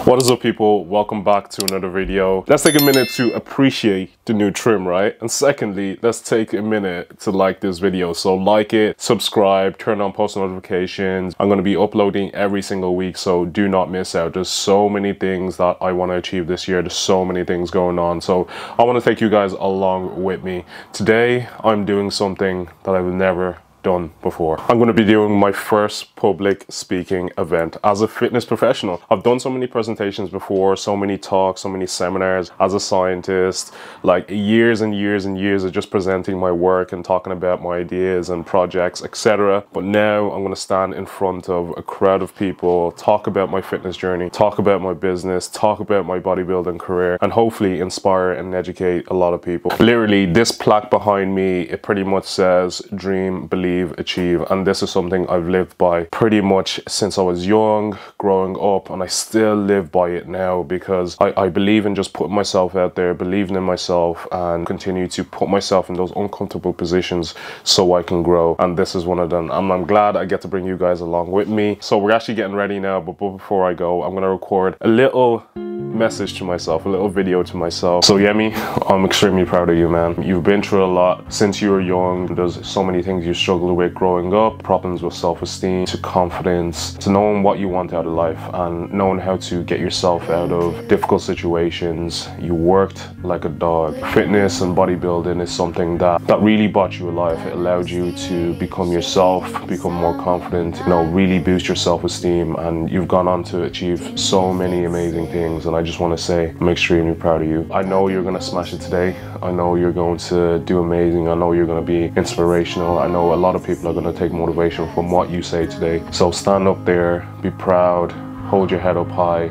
What is up, people? Welcome back to another video. Let's take a minute to appreciate the new trim, right? And secondly, let's take a minute to like this video. So like it, subscribe, turn on post notifications. I'm going to be uploading every single week, so do not miss out. There's so many things that I want to achieve this year. There's so many things going on, so I want to take you guys along with me. Today I'm doing something that I've never done before. I'm going to be doing my first public speaking event as a fitness professional. I've done so many presentations before, so many talks, so many seminars as a scientist, like years and years and years of just presenting my work and talking about my ideas and projects, etc. But now I'm going to stand in front of a crowd of people, talk about my fitness journey, talk about my business, talk about my bodybuilding career, and hopefully inspire and educate a lot of people. Literally, this plaque behind me, it pretty much says dream, believe, achieve, and this is something I've lived by pretty much since I was young, growing up, and I still live by it now because I believe in just putting myself out there, believing in myself, and continue to put myself in those uncomfortable positions so I can grow, and this is one of them. And I'm glad I get to bring you guys along with me. So we're actually getting ready now, but before I go, I'm going to record a little message to myself, a little video to myself. So Yemi, I'm extremely proud of you, man. You've been through a lot since you were young. There's so many things you struggled with growing up, problems with self-esteem, to confidence, to knowing what you want out of life and knowing how to get yourself out of difficult situations. You worked like a dog. Fitness and bodybuilding is something that really brought you alive. It allowed you to become yourself, become more confident, you know, really boost your self-esteem, and you've gone on to achieve so many amazing things. And I just want to say I'm extremely proud of you. I know you're going to smash it today. I know you're going to do amazing. I know you're going to be inspirational. I know a lot of people are going to take motivation from what you say today. So stand up there, be proud, hold your head up high,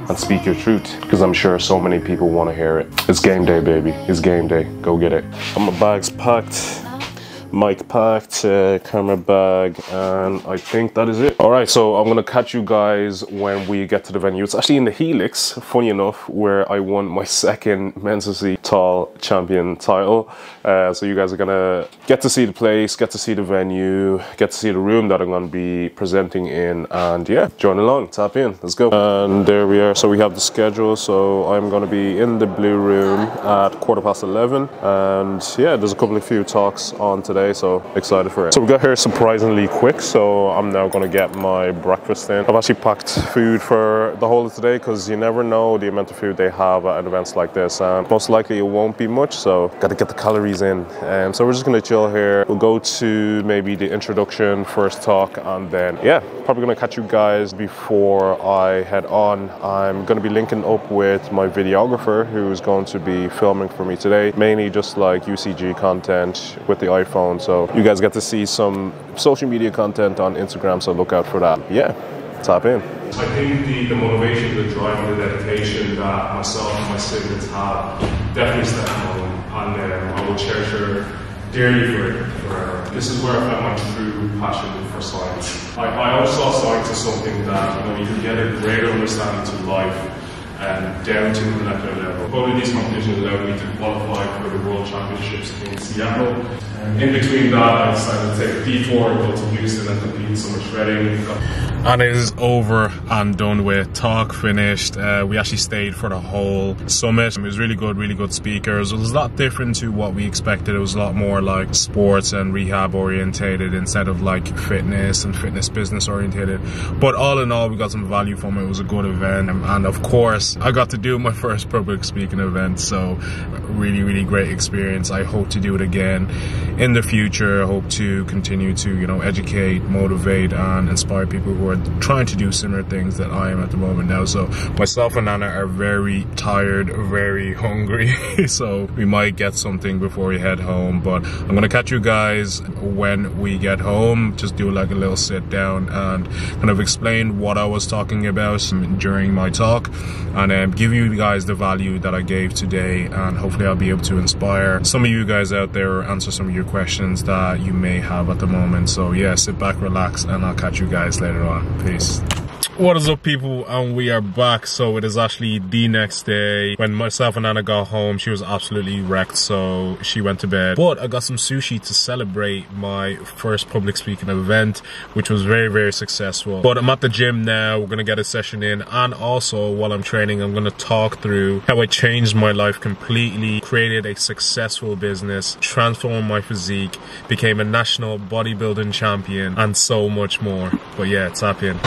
and speak your truth, because I'm sure so many people want to hear it. It's game day, baby. It's game day. Go get it. My bag's packed. Mic packed, camera bag, and I think that is it. All right, so I'm gonna catch you guys when we get to the venue. It's actually in the Helix, funny enough, where I won my second men's tall champion title. So you guys are gonna get to see the place, get to see the venue, get to see the room that I'm gonna be presenting in, and yeah, join along, tap in, let's go. And there we are. So we have the schedule. So I'm gonna be in the blue room at 11:15, and yeah, there's a few talks on today. So excited for it. So we got here surprisingly quick, so I'm now going to get my breakfast in. I've actually packed food for the whole of today because you never know the amount of food they have at events like this, and most likely it won't be much, so got to get the calories in. So we're just going to chill here. We'll go to maybe the introduction, first talk, and then yeah, probably going to catch you guys before I head on. I'm going to be linking up with my videographer who's going to be filming for me today, mainly just like UCG content with the iPhone. So you guys get to see some social media content on Instagram, so look out for that. Yeah, tap in. I think the motivation, the drive, and the dedication that myself and my siblings have definitely stepped home, and I will cherish her dearly forever. This is where I found my true passion for science. I always saw science as something that, you know, you can get a greater understanding to life and down to the molecular level. Both of these competitions allowed me to qualify for the World Championships in Seattle. In between that, I decided to take a detour and go to Houston and compete in summer shredding. And it is over and done with. Talk finished. We actually stayed for the whole summit. It was really good speakers. It was a lot different to what we expected. It was a lot more like sports and rehab orientated instead of like fitness and fitness business orientated. But all in all, we got some value from it. It was a good event, and of course I got to do my first public speaking event, so really great experience. I hope to do it again in the future. I hope to continue to, you know, educate, motivate, and inspire people who are trying to do similar things that I am at the moment now. So myself and Nana are very tired, very hungry, so we might get something before we head home, but I'm gonna catch you guys when we get home. Just do like a little sit down and kind of explain what I was talking about during my talk, and give you guys the value that I gave today, and hopefully I'll be able to inspire some of you guys out there or answer some of your questions that you may have at the moment. So yeah, sit back, relax, and I'll catch you guys later on. Peace. What is up, people? And we are back. So it is actually the next day. When myself and Anna got home, she was absolutely wrecked, so she went to bed. But I got some sushi to celebrate my first public speaking event, which was very, very successful. But I'm at the gym now. We're gonna get a session in, and also while I'm training, I'm gonna talk through how I changed my life completely, created a successful business, transformed my physique, became a national bodybuilding champion, and so much more. But yeah, tap in.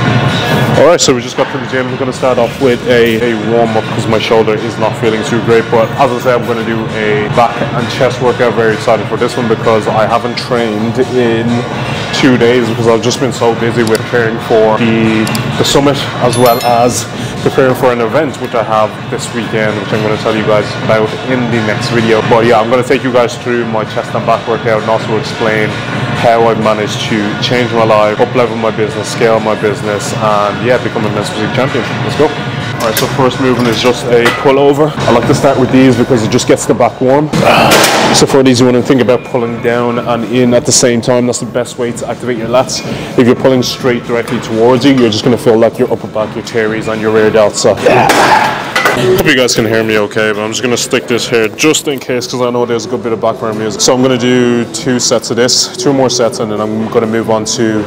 Alright, so we just got to the gym. We're going to start off with a warm-up because my shoulder is not feeling too great. But as I said, I'm going to do a back and chest workout. Very excited for this one because I haven't trained in 2 days because I've just been so busy with preparing for the summit, as well as preparing for an event which I have this weekend, which I'm going to tell you guys about in the next video. But yeah, I'm going to take you guys through my chest and back workout and also explain how I've managed to change my life, up-level my business, scale my business, and yeah, become a men's physique champion. Let's go. Alright, so first movement is just a pullover. I like to start with these because it just gets the back warm. So for these, you want to think about pulling down and in at the same time. That's the best way to activate your lats. If you're pulling straight directly towards you, you're just going to feel like your upper back, your teres, and your rear delts. So hope you guys can hear me okay, but I'm just going to stick this here just in case because I know there's a good bit of background music. So I'm going to do 2 sets of this, 2 more sets, and then I'm going to move on to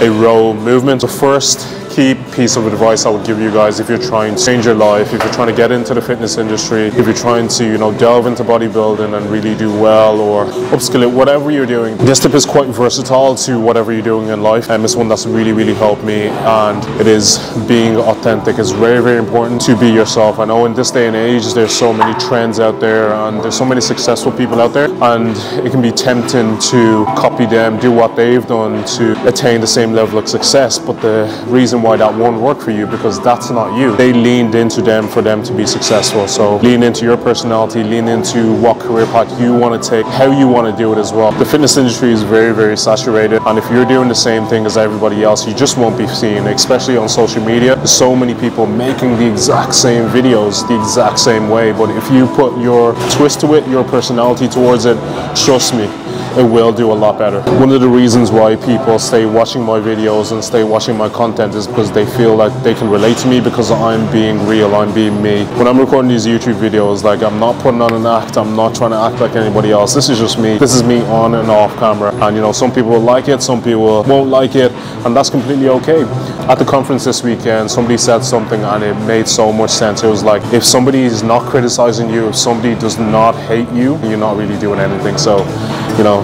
a row movement. The first key piece of advice I would give you guys if you're trying to change your life, if you're trying to get into the fitness industry, if you're trying to, delve into bodybuilding and really do well or upskill it, whatever you're doing, this tip is quite versatile to whatever you're doing in life, and it's one that's really helped me, and it is being authentic. It's very important to be yourself. I know in this day and age there's so many trends out there and there's so many successful people out there, and it can be tempting to copy them, do what they've done to attain the same level of success. But the reason why that won't work for you, because that's not you. They leaned into them for them to be successful. So lean into your personality, lean into what career path you want to take, how you want to do it as well. The fitness industry is very saturated, and if you're doing the same thing as everybody else, you just won't be seen, especially on social media. There's so many people making the exact same videos the exact same way, but if you put your twist to it, your personality towards it, trust me, it will do a lot better. One of the reasons why people stay watching my videos and stay watching my content is because they feel like they can relate to me because I'm being real, I'm being me. When I'm recording these YouTube videos, like, I'm not putting on an act, I'm not trying to act like anybody else. This is just me. This is me on and off camera. And some people will like it, some people won't like it, and that's completely okay. At the conference this weekend, somebody said something and it made so much sense. It was like, if somebody is not criticizing you, if somebody does not hate you, you're not really doing anything. So,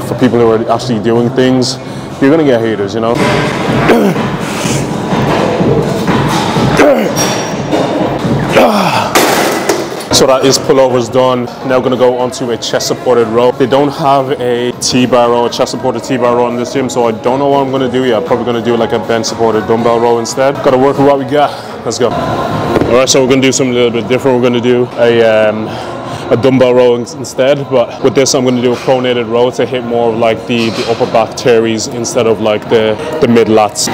for people who are actually doing things, you're gonna get haters, So that is pullovers done. Now gonna go onto a chest supported row. They don't have a T-bar row, a chest supported T-bar row in this gym, so I don't know what I'm gonna do yet. I'm probably gonna do like a bench supported dumbbell row instead. Gotta work with what we got. Let's go. All right, so we're gonna do something a little bit different. We're gonna do a dumbbell row instead, but with this I'm going to do a pronated row to hit more of like the upper back teres instead of like the mid lats.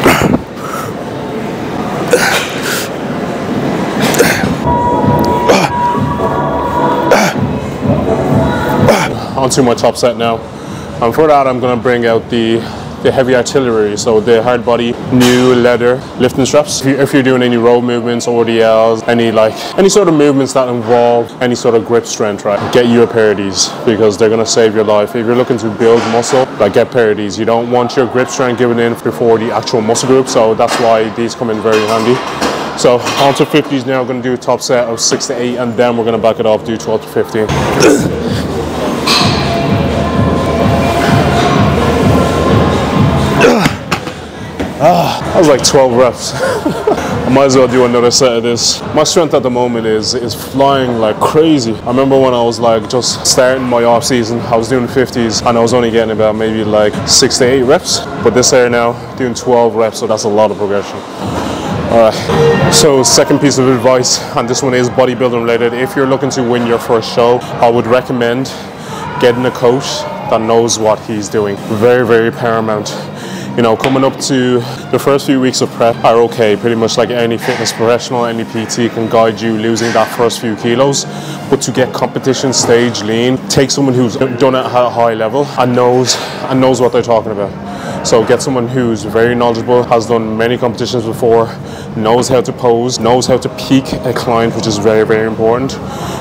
Onto my top set now, and for that I'm going to bring out the heavy artillery, so the hard body new leather lifting straps. If you're doing any row movements, ODLs, any sort of movements that involve any sort of grip strength, right, get you a pair of these because they're going to save your life. If you're looking to build muscle, get a pair of these. You don't want your grip strength given in before the actual muscle group, so that's why these come in very handy. So onto 50s now. I'm going to do a top set of 6 to 8, and then we're going to back it off, do 12 to 15. That was like 12 reps. I might as well do another set of this. My strength at the moment is flying like crazy. I remember when I was just starting my off season, I was doing 50s and I was only getting about maybe 6 to 8 reps. But this year now, doing 12 reps, so that's a lot of progression. Alright, so second piece of advice, and this one is bodybuilding related. If you're looking to win your first show, I would recommend getting a coach that knows what he's doing. Very paramount. Coming up to the first few weeks of prep are okay. Pretty much like any fitness professional, any PT can guide you losing that first few kilos. But to get competition stage lean, take someone who's done it at a high level and knows what they're talking about. So get someone who's very knowledgeable, has done many competitions before, knows how to pose, knows how to peak a client, which is very, very important.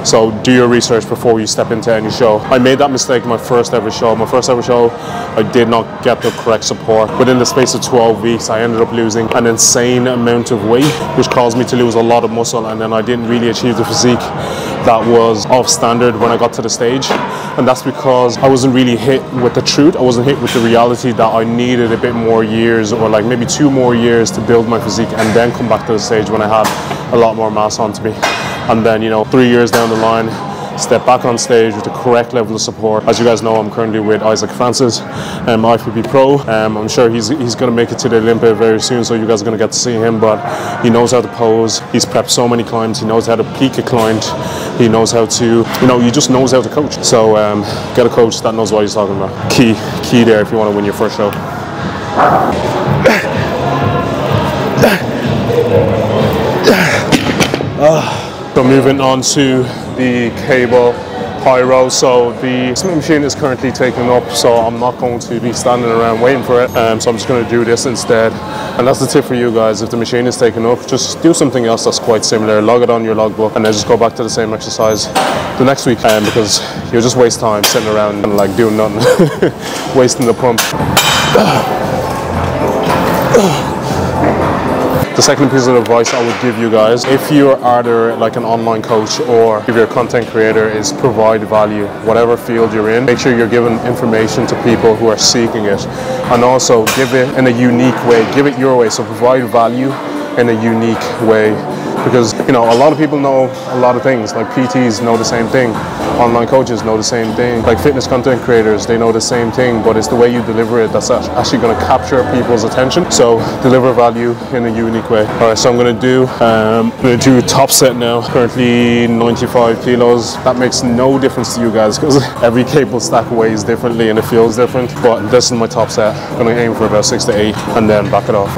So do your research before you step into any show. I made that mistake my first ever show. My first ever show, I did not get the correct support. Within the space of 12 weeks, I ended up losing an insane amount of weight, which caused me to lose a lot of muscle, and then I didn't really achieve the physique that was off standard when I got to the stage. And that's because I wasn't really hit with the truth. I wasn't hit with the reality that I needed a bit more years, or like maybe 2 more years, to build my physique and then come back to the stage when I had a lot more mass onto me. And then, you know, 3 years down the line, step back on stage with the correct level of support. As you guys know, I'm currently with Isaac Francis, IFBB Pro. I'm sure he's going to make it to the Olympia very soon, so you guys are going to get to see him. But he knows how to pose. He's prepped so many clients. He knows how to peak a client. He knows how to, you know, he just knows how to coach. So get a coach that knows what he's talking about. Key there if you want to win your first show. So moving on to the cable pyro. So the Smith machine is currently taken up, so I'm not going to be standing around waiting for it. So I'm just going to do this instead. And that's the tip for you guys: if the machine is taken up, just do something else that's quite similar. Log it on your logbook, and then just go back to the same exercise the next week. Because you'll just waste time sitting around and like doing nothing, wasting the pump. The second piece of advice I would give you guys, if you are either like an online coach or if you're a content creator, is provide value. Whatever field you're in, make sure you're giving information to people who are seeking it, and also give it in a unique way. Give it your way. So provide value in a unique way, because, you know, a lot of people know a lot of things. Like PTs know the same thing, online coaches know the same thing, like fitness content creators, they know the same thing, but it's the way you deliver it that's actually going to capture people's attention. So deliver value in a unique way. All right, so I'm going to do top set now. Currently 95 kilos. That makes no difference to you guys because every cable stack weighs differently and it feels different, but this is my top set. I'm going to aim for about 6 to 8 and then back it off.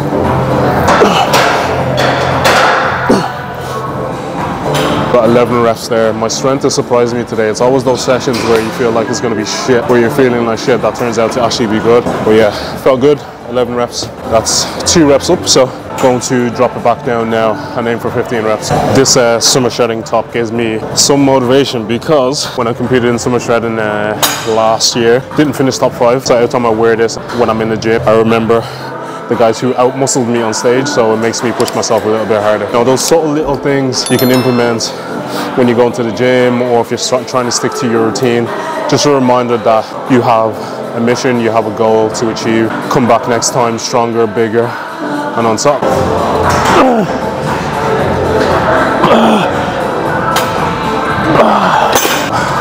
Got 11 reps there. My strength is surprising me today. It's always those sessions where you feel like it's going to be shit, where you're feeling like shit, that turns out to actually be good. But yeah, felt good. 11 reps. That's 2 reps up, so going to drop it back down now and aim for 15 reps. This summer shredding top gives me some motivation, because when I competed in summer shredding last year, didn't finish top 5, so every time I wear this when I'm in the gym, I remember the guys who out-muscled me on stage, so it makes me push myself a little bit harder. You know, those subtle little things you can implement when you go into the gym, or if you're trying to stick to your routine. Just a reminder that you have a mission, you have a goal to achieve. Come back next time stronger, bigger, and on top.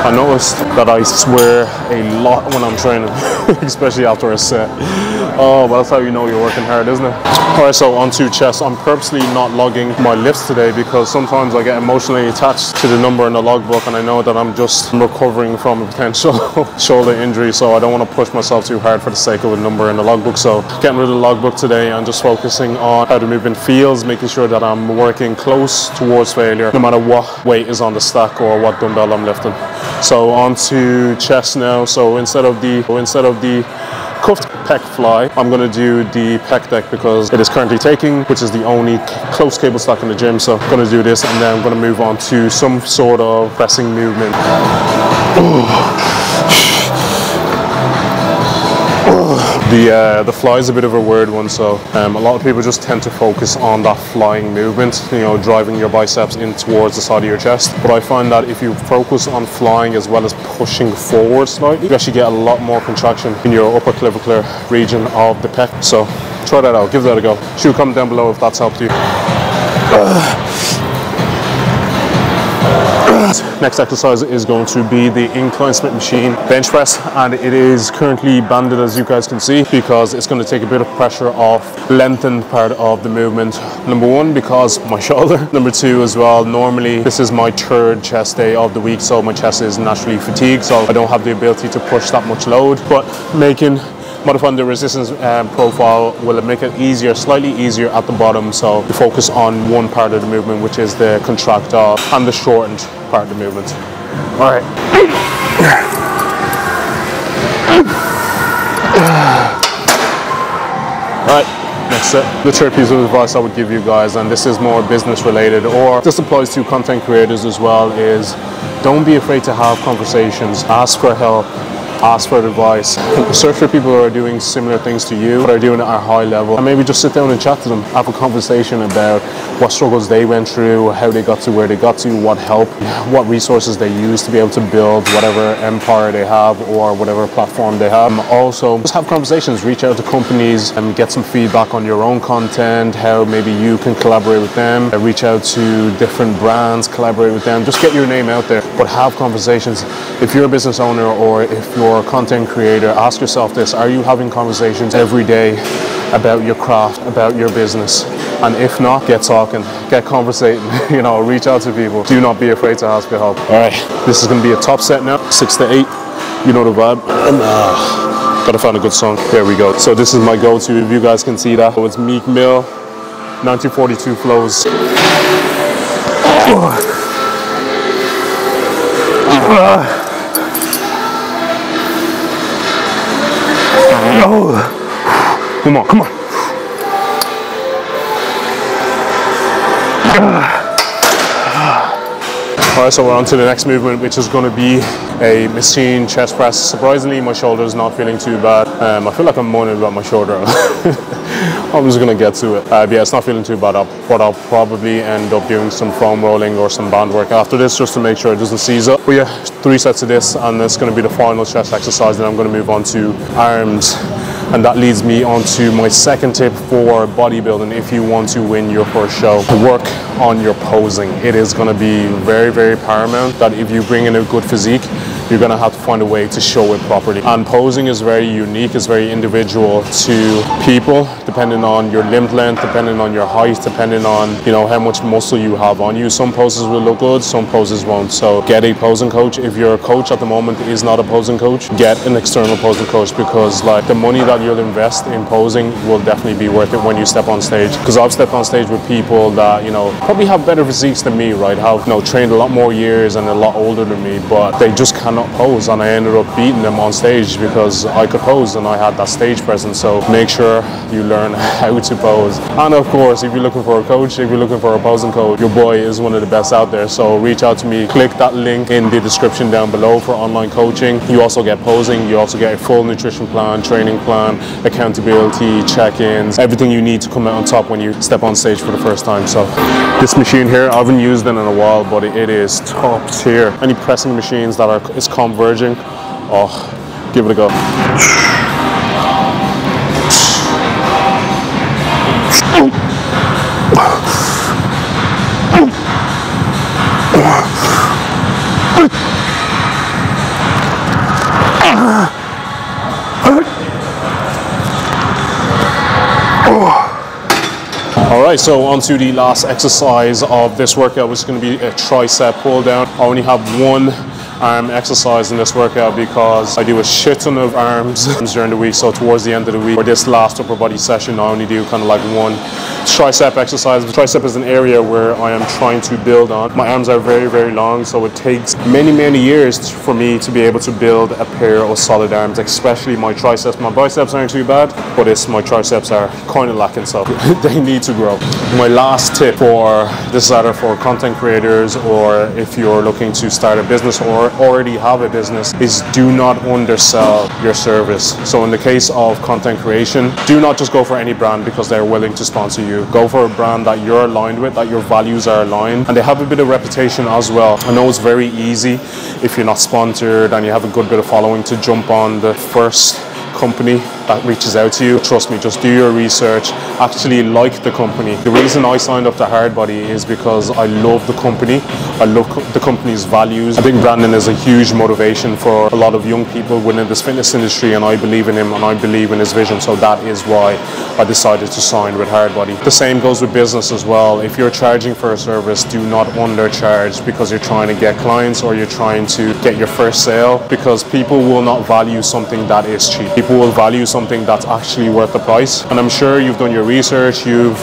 I noticed that I swear a lot when I'm training, especially after a set. Oh, well, that's how you know you're working hard, isn't it? Alright, so on to chest. I'm purposely not logging my lifts today because sometimes I get emotionally attached to the number in the logbook, and I know that I'm just recovering from a potential shoulder injury, so I don't want to push myself too hard for the sake of a number in the logbook. So getting rid of the logbook today and just focusing on how the movement feels, making sure that I'm working close towards failure, no matter what weight is on the stack or what dumbbell I'm lifting. So on to chest now. So instead of the cuffed pec fly, I'm going to do the pec deck because it is currently taking, which is the only close cable stack in the gym. So I'm going to do this, and then I'm going to move on to some sort of pressing movement. The fly is a bit of a weird one, so a lot of people just tend to focus on that flying movement, you know, driving your biceps in towards the side of your chest. But I find that if you focus on flying as well as pushing forward slightly, you actually get a lot more contraction in your upper clavicular region of the pec. So try that out, give that a go. Shoot, comment down below if that's helped you. Next exercise is going to be the incline Smith machine bench press, and it is currently banded, as you guys can see, because it's going to take a bit of pressure off the lengthened part of the movement. Number 1, because of my shoulder. Number 2 as well, normally this is my 3rd chest day of the week, so my chest is naturally fatigued, so I don't have the ability to push that much load, but modifying the resistance profile will make it easier, slightly easier at the bottom, so you focus on one part of the movement, which is the contractile and the shortened part of the movement. All right. All right, Next up, the third piece of advice I would give you guys, and this is more business related, or this applies to content creators as well, is don't be afraid to have conversations. Ask for help. Ask for advice. Search for people who are doing similar things to you, but are doing it at a high level, and maybe just sit down and chat to them. Have a conversation about what struggles they went through, how they got to where they got to, what help, what resources they use to be able to build whatever empire they have or whatever platform they have. Also, just have conversations. Reach out to companies and get some feedback on your own content, how maybe you can collaborate with them. Reach out to different brands, collaborate with them. Just get your name out there, but have conversations. If you're a business owner or if you're a content creator, ask yourself this: are you having conversations every day about your craft, about your business? And if not, get talking, get conversating, you know, reach out to people. Do not be afraid to ask for help. All right, this is gonna be a top set now, 6 to 8, you know the vibe. And gotta find a good song. There we go. So this is my go-to, if you guys can see that. So it's Meek Mill, 1942 flows. Come on, come on. Alright, so we're on to the next movement, which is going to be a machine chest press. Surprisingly, my shoulder is not feeling too bad. I feel like I'm moaning about my shoulder. I'm just going to get to it. Yeah, it's not feeling too bad, but I'll probably end up doing some foam rolling or some band work after this, just to make sure it doesn't seize up. But yeah, 3 sets of this, and it's going to be the final chest exercise, and I'm going to move on to arms. And that leads me on to my second tip for bodybuilding. If you want to win your first show, work on your posing. It is going to be very, very paramount that if you bring in a good physique, you're going to have to find a way to show it properly. And posing is very unique, it's very individual to people, depending on your limb length, depending on your height, depending on, you know, how much muscle you have on you. Some poses will look good, some poses won't. So get a posing coach. If your coach at the moment is not a posing coach, get an external posing coach, because like the money that you'll invest in posing will definitely be worth it when you step on stage. Because I've stepped on stage with people that, you know, probably have better physiques than me, right? Have, you know, trained a lot more years and a lot older than me, but they just cannot pose, and I ended up beating them on stage because I could pose and I had that stage presence. So make sure you learn how to pose. And of course, if you're looking for a coach, if you're looking for a posing coach, your boy is one of the best out there. So reach out to me, click that link in the description down below for online coaching. You also get posing, you also get a full nutrition plan, training plan, accountability, check-ins, everything you need to come out on top when you step on stage for the first time. So this machine here, I haven't used it in a while, but it is top tier. Any pressing machines that are converging, oh, give it a go. Alright, so on to the last exercise of this workout, which is going to be a tricep pull down. I only have one arm exercise in this workout because I do a shit ton of arms during the week. So towards the end of the week, for this last upper body session, I only do kind of like one tricep exercise. The tricep is an area where I am trying to build on. My arms are very, very long, so it takes many, many years for me to be able to build a pair of solid arms, especially my triceps. My biceps aren't too bad, but my triceps are kind of lacking, so they need to grow. My last tip for this is either for content creators or if you're looking to start a business or already have a business, is do not undersell your service. So in the case of content creation, do not just go for any brand because they're willing to sponsor you. Go for a brand that you're aligned with, that your values are aligned, and they have a bit of reputation as well. I know it's very easy if you're not sponsored and you have a good bit of following to jump on the first company that reaches out to you. Trust me, just do your research, actually like the company. The reason I signed up to Hardbody is because I love the company, I love the company's values. I think Brandon is a huge motivation for a lot of young people within this fitness industry, and I believe in him and I believe in his vision, so that is why I decided to sign with Hardbody. The same goes with business as well. If you're charging for a service, do not undercharge because you're trying to get clients or you're trying to get your first sale, because people will not value something that is cheap. People will value something that's actually worth the price. And I'm sure you've done your research, you've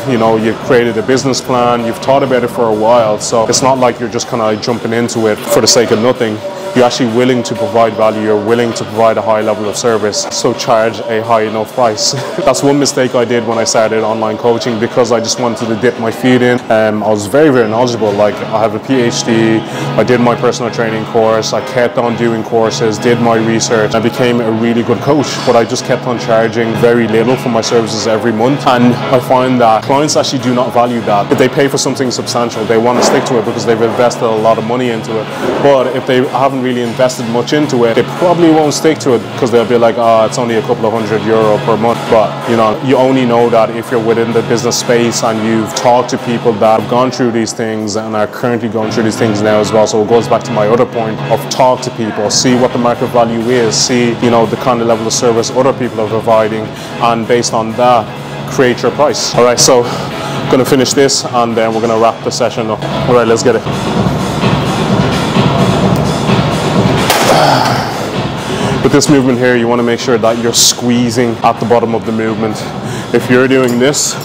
created a business plan, you've thought about it for a while, so it's not like you're just kind of jumping into it for the sake of nothing. you're actually willing to provide value, you're willing to provide a high level of service, so charge a high enough price. That's one mistake I did when I started online coaching, because I just wanted to dip my feet in. I was very, very knowledgeable. Like, I have a PhD, I did my personal training course, I kept on doing courses, did my research, I became a really good coach, but I just kept on charging very little for my services every month. And I find that clients actually do not value that. If they pay for something substantial, they want to stick to it because they've invested a lot of money into it. But if they haven't really invested much into it, they probably won't stick to it, because they'll be like, oh, it's only a couple of €100 per month. But you know, you only know that if you're within the business space and you've talked to people that have gone through these things and are currently going through these things now as well. So it goes back to my other point of talk to people, see what the market value is, see, you know, the kind of level of service other people are providing, and based on that, create your price. All right, so I'm gonna finish this and then we're gonna wrap the session up. All right, let's get it. With this movement here, you want to make sure that you're squeezing at the bottom of the movement. If you're doing this,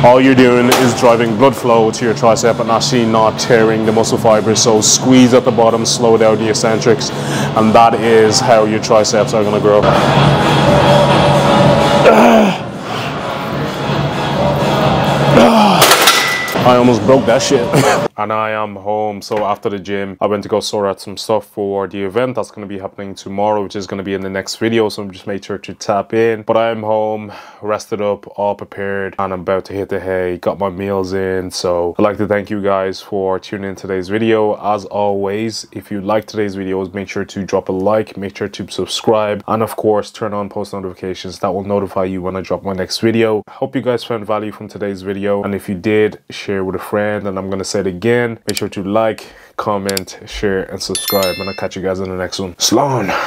all you're doing is driving blood flow to your tricep and actually not tearing the muscle fibers. So squeeze at the bottom, slow down the eccentrics, and that is how your triceps are going to grow. I almost broke that shit. And I am home. So after the gym, I went to go sort out some stuff for the event that's going to be happening tomorrow, which is going to be in the next video. So just make sure to tap in. But I am home, rested up, all prepared, and I'm about to hit the hay. Got my meals in. So I'd like to thank you guys for tuning in today's video. As always, if you like today's videos, make sure to drop a like, make sure to subscribe, and of course, turn on post notifications. That will notify you when I drop my next video. I hope you guys found value from today's video. And if you did, share with a friend. And I'm going to say it again, make sure to like, comment, share, and subscribe. And I'll catch you guys in the next one. Slán!